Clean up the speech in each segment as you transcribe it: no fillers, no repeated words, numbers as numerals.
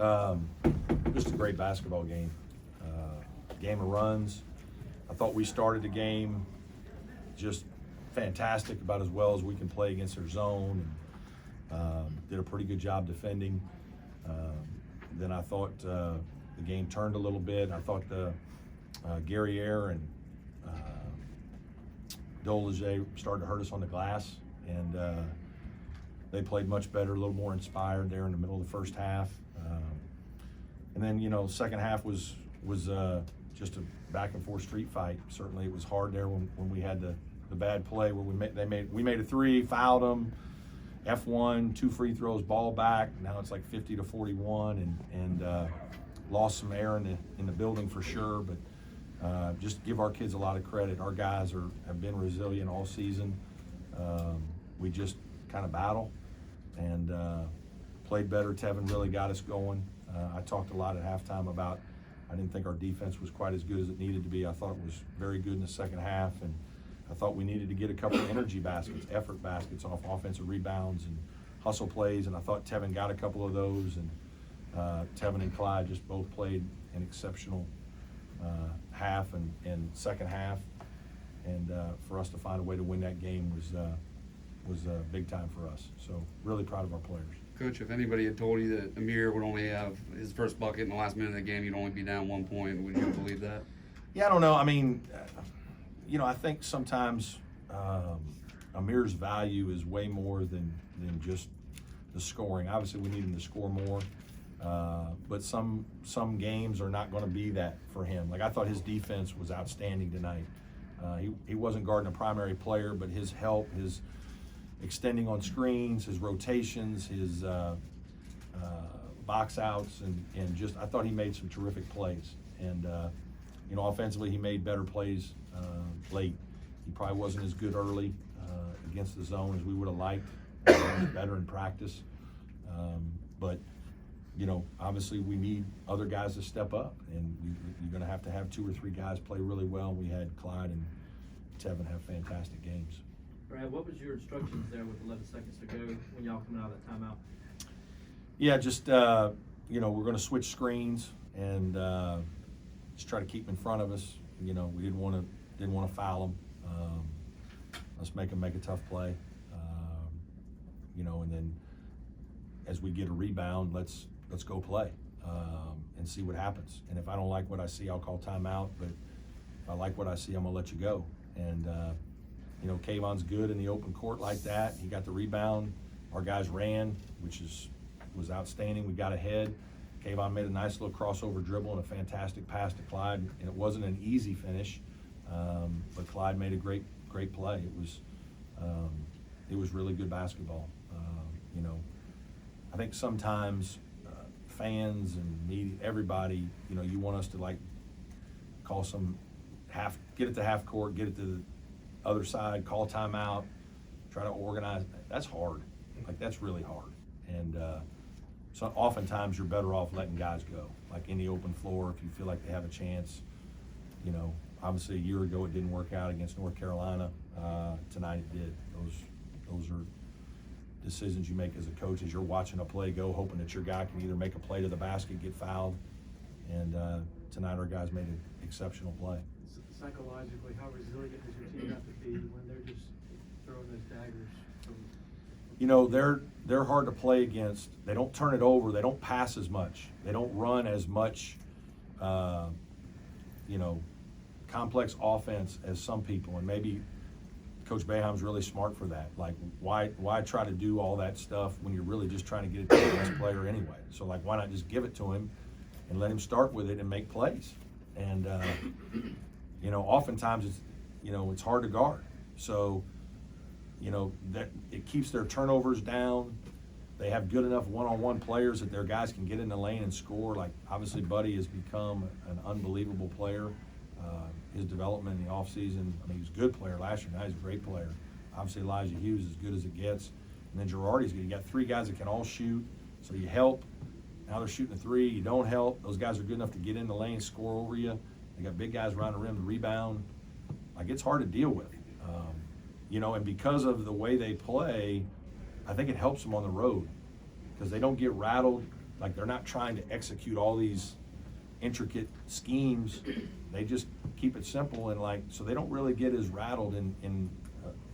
Um, just a great basketball game. Game of runs. I thought we started the game just fantastic, about as well as we can play against their zone, and did a pretty good job defending. Then I thought the game turned a little bit. I thought the Gary Air and Dolage started to hurt us on the glass, and they played much better, a little more inspired there in the middle of the first half. And then, second half was just a back and forth street fight. Certainly it was hard there when we had the bad play where we made a three, fouled them, F1, 2 free throws, ball back. Now it's like 50-41, and lost some air in the building for sure. But just give our kids a lot of credit. Our guys have been resilient all season. We just kind of battle and played better. Tevin really got us going. I talked a lot at halftime about I didn't think our defense was quite as good as it needed to be. I thought it was very good in the second half, and I thought we needed to get a couple of energy baskets, effort baskets off offensive rebounds and hustle plays, and I thought Tevin got a couple of those, and Tevin and Clyde just both played an exceptional half and second half, and for us to find a way to win that game was big time for us. So really proud of our players. Coach, if anybody had told you that Amir would only have his first bucket in the last minute of the game, you'd only be down 1 point, would you believe that? Yeah, I don't know. I mean, I think sometimes Amir's value is way more than just the scoring. Obviously, we need him to score more, but some games are not going to be that for him. Like, I thought his defense was outstanding tonight. He wasn't guarding a primary player, but his help, his extending on screens, his rotations, his box outs, and just I thought he made some terrific plays. And offensively, he made better plays late. He probably wasn't as good early against the zone as we would have liked. He was better in practice, but obviously we need other guys to step up, and you're going to have 2 or 3 guys play really well. We had Clyde and Tevin have fantastic games. Brad, what was your instructions there with 11 seconds to go when y'all coming out of that timeout? Yeah, just we're going to switch screens and just try to keep them in front of us. We didn't want to foul them. Let's make them make a tough play. And then as we get a rebound, let's go play and see what happens. And if I don't like what I see, I'll call timeout. But if I like what I see, I'm gonna let you go. And Kayvon's good in the open court like that. He got the rebound. Our guys ran, which was outstanding. We got ahead. Kayvon made a nice little crossover dribble and a fantastic pass to Clyde. And it wasn't an easy finish, but Clyde made a great play. It was really good basketball. I think sometimes fans and media, everybody, you want us to call get it to half court, get it to the other side, call timeout, try to organize. That's hard. That's really hard. And so oftentimes you're better off letting guys go. Like in the open floor, if you feel like they have a chance. Obviously a year ago it didn't work out against North Carolina. Tonight it did. Those are decisions you make as a coach as you're watching a play go, hoping that your guy can either make a play to the basket, get fouled. And tonight our guys made an exceptional play. Psychologically, how resilient does your team have to be when they're just throwing those daggers? They're hard to play against. They don't turn it over. They don't pass as much. They don't run as much, complex offense as some people. And maybe Coach Boeheim's really smart for that. Why try to do all that stuff when you're really just trying to get it to the best player anyway? So why not just give it to him and let him start with it and make plays? And oftentimes it's hard to guard. So that it keeps their turnovers down. They have good enough one-on-one players that their guys can get in the lane and score. Obviously Buddy has become an unbelievable player. His development in the offseason, he was a good player last year. Now he's a great player. Obviously Elijah Hughes is as good as it gets. And then Girardi's good. You got 3 guys that can all shoot. So you help. Now they're shooting a 3. You don't help. Those guys are good enough to get in the lane, score over you. They got big guys around the rim to rebound. It's hard to deal with. And because of the way they play, I think it helps them on the road because they don't get rattled. like they're not trying to execute all these intricate schemes. They just keep it simple and like, so they don't really get as rattled in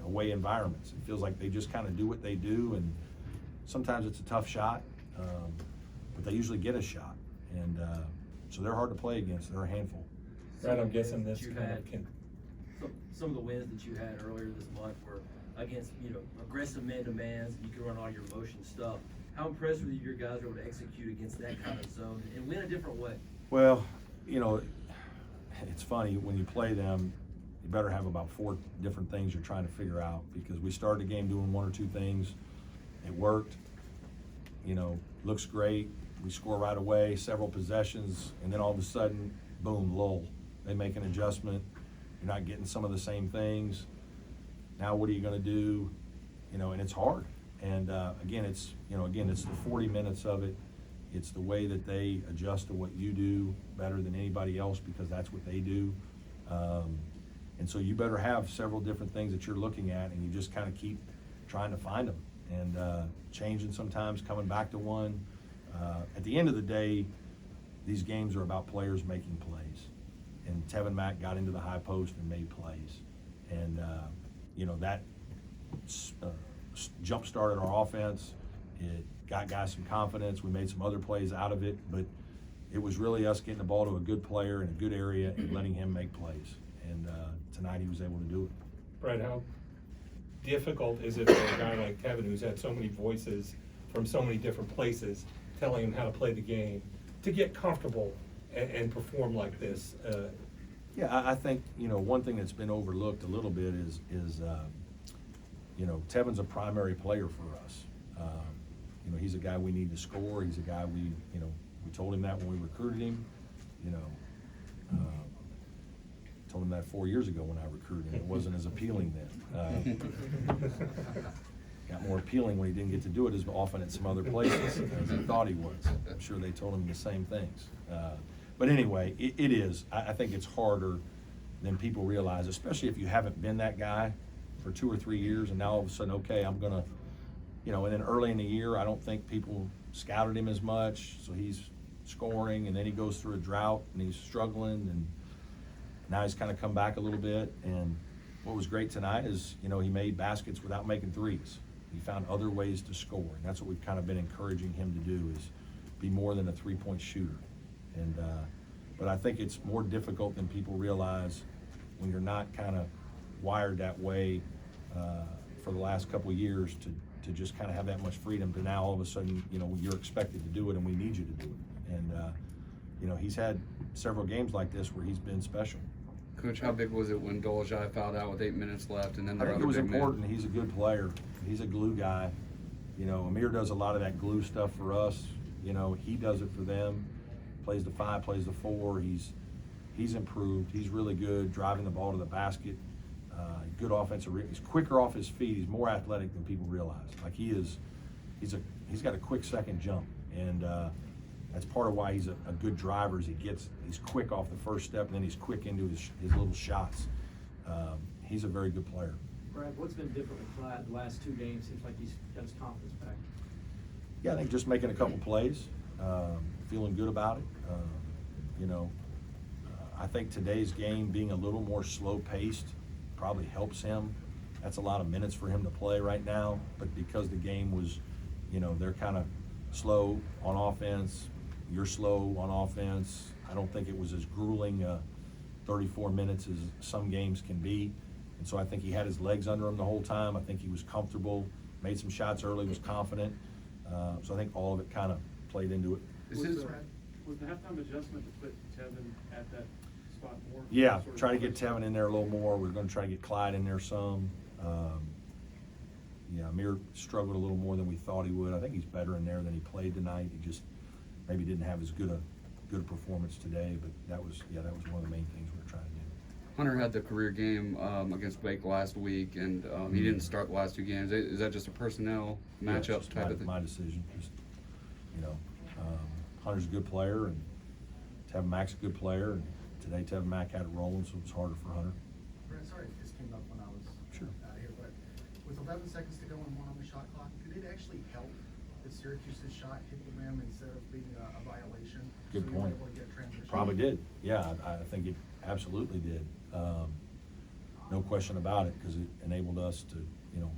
away environments. It feels like they just kind of do what they do, and sometimes it's a tough shot, but they usually get a shot. And so they're hard to play against. They're a handful. Brad, I'm guessing this You kind had- of can, Some of the wins that you had earlier this month were against, aggressive man-to-mans, you can run all your motion stuff. How impressed were you your guys were able to execute against that kind of zone and win a different way? Well, it's funny, when you play them, you better have about 4 different things you're trying to figure out, because we started the game doing 1 or 2 things. It worked, looks great. We score right away, several possessions, and then all of a sudden, boom, lull. They make an adjustment. You're not getting some of the same things. Now what are you gonna do? And it's hard. And again, it's the 40 minutes of it. It's the way that they adjust to what you do better than anybody else, because that's what they do. And so you better have several different things that you're looking at, and you just kind of keep trying to find them and changing sometimes, coming back to one. At the end of the day, these games are about players making plays. And Tevin Mack got into the high post and made plays. And, that jump-started our offense. It got guys some confidence. We made some other plays out of it, but it was really us getting the ball to a good player in a good area and letting him make plays. And tonight he was able to do it. Brad, how difficult is it for a guy like Tevin, who's had so many voices from so many different places telling him how to play the game, to get comfortable and perform like this? Yeah, I think, one thing that's been overlooked a little bit is Tevin's a primary player for us. He's a guy we need to score. He's a guy we told him that when we recruited him. Told him that 4 years ago when I recruited him. It wasn't as appealing then. Got more appealing when he didn't get to do it as often at some other places as he thought he was. I'm sure they told him the same things. But anyway, it is. I think it's harder than people realize, especially if you haven't been that guy for 2 or 3 years, and now all of a sudden, okay, I'm gonna, and then early in the year, I don't think people scouted him as much, so he's scoring, and then he goes through a drought, and he's struggling, and now he's kind of come back a little bit. And what was great tonight is, he made baskets without making threes. He found other ways to score, and that's what we've kind of been encouraging him to do, is be more than a 3-point shooter. And but I think it's more difficult than people realize when you're not kind of wired that way for the last couple of years to just kind of have that much freedom, to now all of a sudden, you're expected to do it and we need you to do it. And he's had several games like this where he's been special. Coach, how big was it when Dolajai fouled out with 8 minutes left, and then I their think it other was big man? important. He's a good player. He's a glue guy. Amir does a lot of that glue stuff for us. He does it for them. Plays the 5, plays the 4. He's improved. He's really good driving the ball to the basket. Good offensive. He's quicker off his feet. He's more athletic than people realize. Like he's got a quick second jump, and that's part of why he's a good driver. Is he's quick off the first step, and then he's quick into his little shots. He's a very good player. Brad, what's been different with Clyde the last 2 games? Seems like he's got his confidence back. Yeah, I think just making a couple plays, feeling good about it. I think today's game being a little more slow-paced probably helps him. That's a lot of minutes for him to play right now, but because the game was, they're kind of slow on offense, you're slow on offense, I don't think it was as grueling 34 minutes as some games can be. And so I think he had his legs under him the whole time. I think he was comfortable, made some shots early, was confident. So I think all of it kind of played into it. Was the halftime adjustment to put Tevin at that spot more? Yeah, Sort of try to get Tevin in there a little more. We're going to try to get Clyde in there some. Amir struggled a little more than we thought he would. I think he's better in there than he played tonight. He just maybe didn't have as good a performance today, but that was one of the main things we were trying to do. Hunter had the career game against Wake last week, and he didn't start the last 2 games. Is that just a personnel Yeah, it's matchup just type of thing? my decision. Just, Hunter's a good player, and Tevin Mack's a good player, and today Tevin Mack had it rolling, so it was harder for Hunter. Brent, sorry if this came up when I was Sure. out here, but with 11 seconds to go and 1 on the shot clock, did it actually help did Syracuse's shot hit the rim instead of being a violation? Good So you were point. able to get transition? Probably did, yeah, I think it absolutely did. No question about it, because it enabled us to,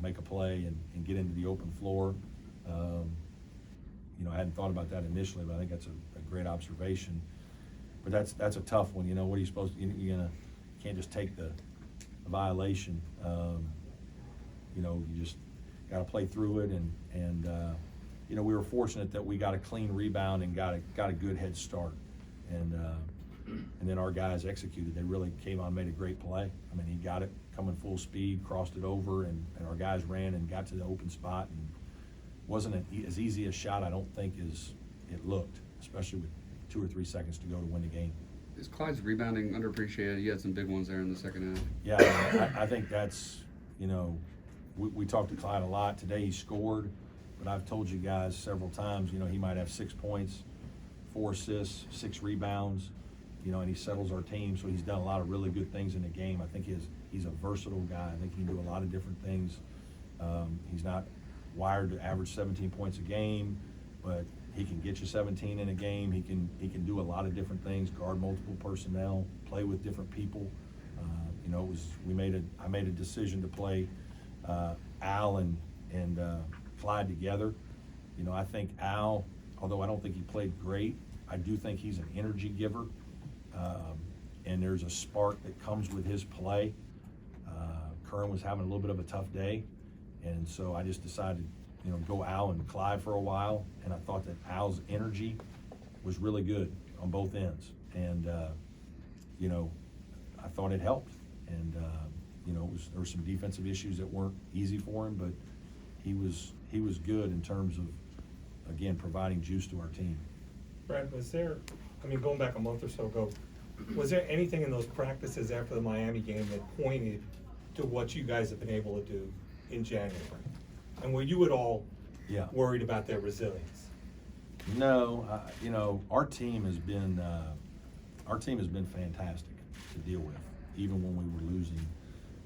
make a play and get into the open floor. I hadn't thought about that initially, but I think that's a great observation. But that's a tough one, what are you supposed to, you can't just take the violation. You just gotta play through it, and we were fortunate that we got a clean rebound and got a good head start. And then our guys executed. They really came on, made a great play. I mean, he got it coming full speed, crossed it over, and our guys ran and got to the open spot. And wasn't as easy a shot, I don't think, as it looked, especially with 2 or 3 seconds to go to win the game. Is Clyde's rebounding underappreciated? You had some big ones there in the second half. Yeah, I think that's, we talked to Clyde a lot. Today he scored, but I've told you guys several times, he might have 6 points, 4 assists, 6 rebounds, and he settles our team. So he's done a lot of really good things in the game. I think he's a versatile guy. I think he can do a lot of different things. He's not wired to average 17 points a game, but he can get you 17 in a game. He can do a lot of different things, guard multiple personnel, play with different people. I made a decision to play Al and Clyde together. I think Al, although I don't think he played great, I do think he's an energy giver, and there's a spark that comes with his play. Curran was having a little bit of a tough day, and so I just decided, go Al and Clyde for a while, and I thought that Al's energy was really good on both ends, and I thought it helped, and there were some defensive issues that weren't easy for him, but he was good in terms of, again, providing juice to our team. Brad, going back a month or so ago, was there anything in those practices after the Miami game that pointed to what you guys have been able to do in January? And were you at all worried about their resilience? No, our team has been fantastic to deal with, even when we were losing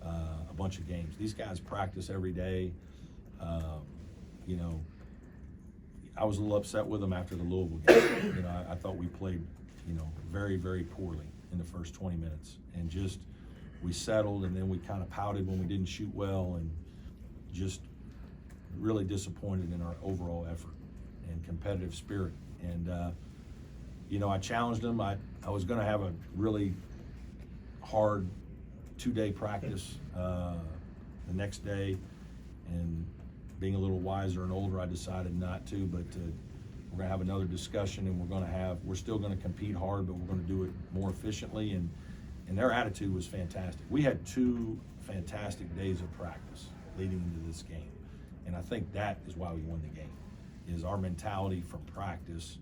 a bunch of games. These guys practice every day. I was a little upset with them after the Louisville game. I thought we played, very, very poorly in the first 20 minutes, and just we settled, and then we kind of pouted when we didn't shoot well, and just really disappointed in our overall effort and competitive spirit. And I challenged them. I was going to have a really hard 2-day practice the next day, and being a little wiser and older, I decided not to, but we're going to have another discussion, and we're still going to compete hard, but we're going to do it more efficiently. And their attitude was fantastic. We had 2 fantastic days of practice leading into this game. And I think that is why we won the game, is our mentality from practice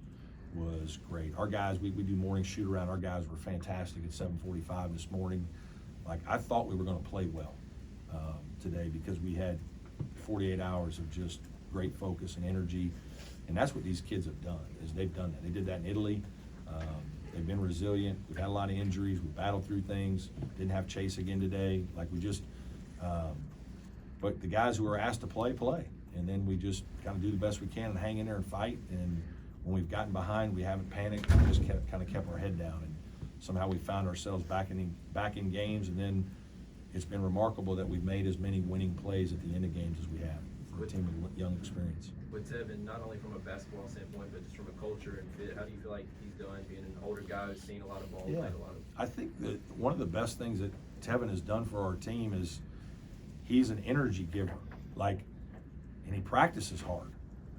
was great. Our guys, we do morning shoot around. Our guys were fantastic at 7:45 this morning. Like, I thought we were going to play well today, because we had 48 hours of just great focus and energy. And that's what these kids have done, is they've done that. They did that in Italy. They've been resilient. We've had a lot of injuries. We battled through things. Didn't have Chase again today. But the guys who are asked to play. And then we just kind of do the best we can and hang in there and fight. And when we've gotten behind, we haven't panicked. We just kind of kept our head down. And somehow we found ourselves back in games. And then it's been remarkable that we've made as many winning plays at the end of games as we have for a team with young experience. With Tevin, not only from a basketball standpoint, but just from a culture and fit, how do you feel like he's done, being an older guy who's seen a lot of balls, played a lot of? I think that one of the best things that Tevin has done for our team is he's an energy giver, and he practices hard.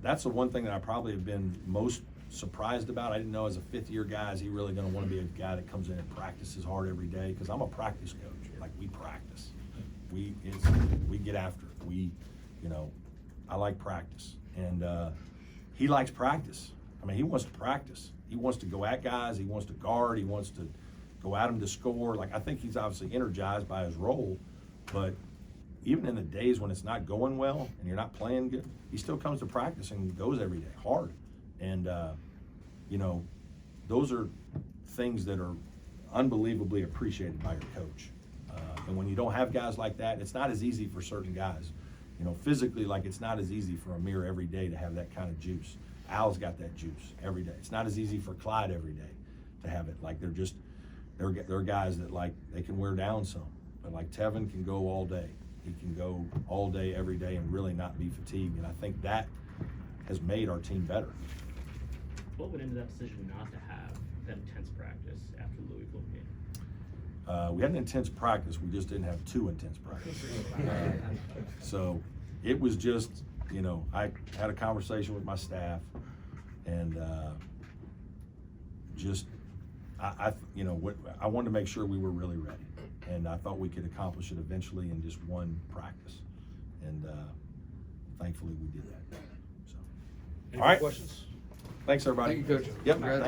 That's the one thing that I probably have been most surprised about. I didn't know as a 5th-year guy, is he really going to want to be a guy that comes in and practices hard every day? Because I'm a practice coach. We practice. We get after it. I like practice, and he likes practice. I mean, he wants to practice. He wants to go at guys. He wants to guard. He wants to go at them to score. I think he's obviously energized by his role, but even in the days when it's not going well and you're not playing good, he still comes to practice and goes every day hard. And those are things that are unbelievably appreciated by your coach. And when you don't have guys like that, it's not as easy for certain guys. You know, physically, like, it's not as easy for Amir every day to have that kind of juice. Al's got that juice every day. It's not as easy for Clyde every day to have it. Like, they're guys that, like, they can wear down some, but like Tevin can go all day. He can go all day, every day, and really not be fatigued. And I think that has made our team better. What went into that decision not to have that intense practice after the Louisville game? We had an intense practice. We just didn't have too intense practice. So it was just, you know, I had a conversation with my staff, and you know, I wanted to make sure we were really ready, and I thought we could accomplish it eventually in just one practice, and thankfully we did that. So, Any all right. questions? Thanks, everybody. Thank you, Coach. Yep. Congrats.